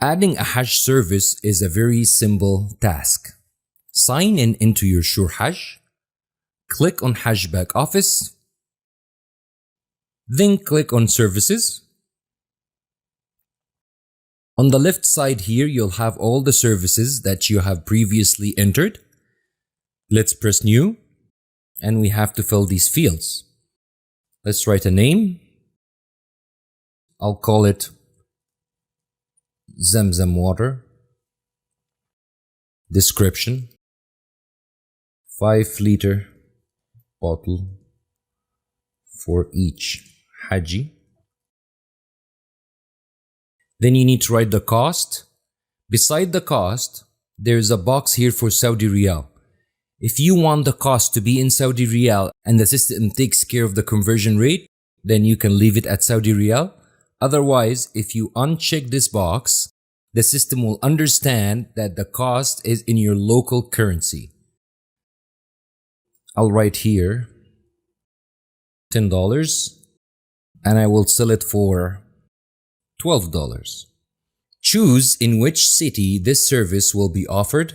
Adding a Hajj service is a very simple task. Sign in into your SureHajj, click on Hajj Back Office, then click on Services. On the left side here, you'll have all the services that you have previously entered. Let's press New, and we have to fill these fields. Let's write a name. I'll call it Zamzam water. Description: 5-liter bottle for each Haji. Then you need to write the cost. Beside the cost, there's a box here for Saudi Riyal. If you want the cost to be in Saudi Riyal and the system takes care of the conversion rate, then you can leave it at Saudi Riyal. Otherwise, if you uncheck this box, the system will understand that the cost is in your local currency. I'll write here $10 and I will sell it for $12. Choose in which city this service will be offered.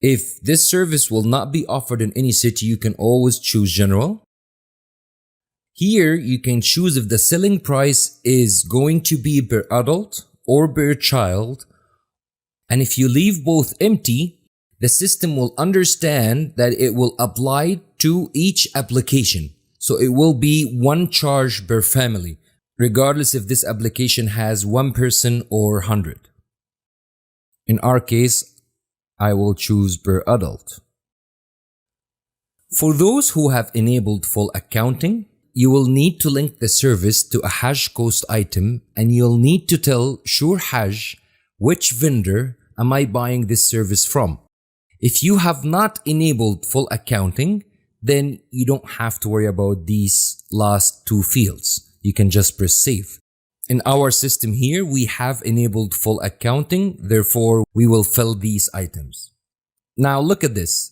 If this service will not be offered in any city, you can always choose general. Here you can choose if the selling price is going to be per adult or per child. And if you leave both empty, the system will understand that it will apply to each application. So it will be one charge per family, regardless if this application has 1 person or 100. In our case, I will choose per adult. For those who have enabled full accounting, you will need to link the service to a Hajj cost item, and you'll need to tell SureHajj which vendor am I buying this service from. If you have not enabled full accounting, then you don't have to worry about these last 2 fields. You can just press save. In our system here, we have enabled full accounting, therefore we will fill these items. Now look at this.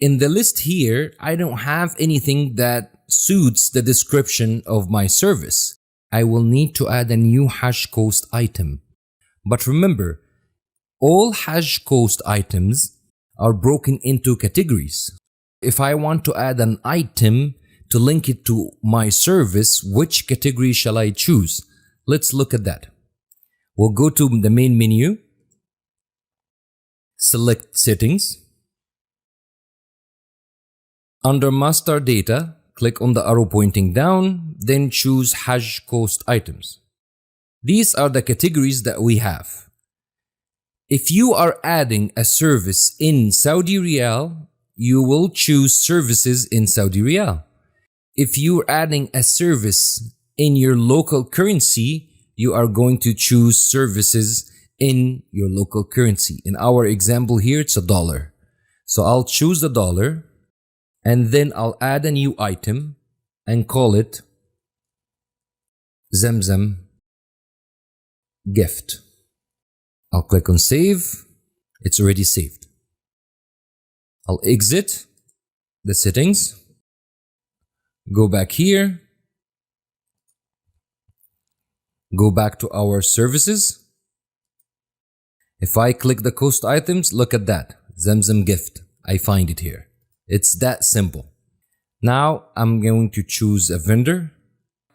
In the list here, I don't have anything that suits the description of my service. I will need to add a new Hajj cost item. But remember, all Hajj cost items are broken into categories. If I want to add an item to link it to my service, which category shall I choose? Let's look at that. We'll go to the main menu, select Settings. Under Master Data, click on the arrow pointing down, then choose Hajj cost items. These are the categories that we have. If you are adding a service in Saudi Riyal, you will choose services in Saudi Riyal. If you're adding a service in your local currency, you are going to choose services in your local currency. In our example here, it's $1. So I'll choose $1 and then I'll add a new item and call it Zamzam gift. I'll click on save. It's already saved. I'll exit the settings, go back here, go back to our services. If I click the cost items, look at that, Zamzam gift. I find it here. It's that simple. Now I'm going to choose a vendor.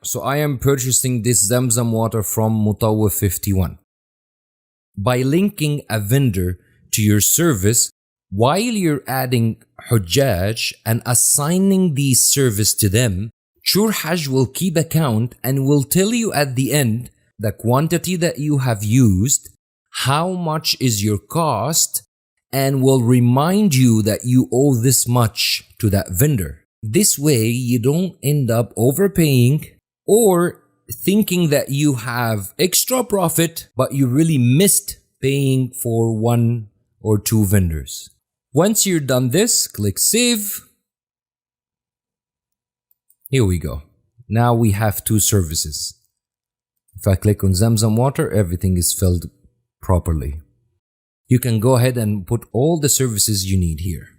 So I am purchasing this Zamzam water from Mutawwif 51. By linking a vendor to your service, while you're adding Hujjaj and assigning these service to them, SureHajj will keep account and will tell you at the end the quantity that you have used, how much is your cost, and will remind you that you owe this much to that vendor. This way, you don't end up overpaying or thinking that you have extra profit, but you really missed paying for 1 or 2 vendors. Once you're done this, click save. Here we go. Now we have 2 services. If I click on Zamzam water, everything is filled properly. You can go ahead and put all the services you need here.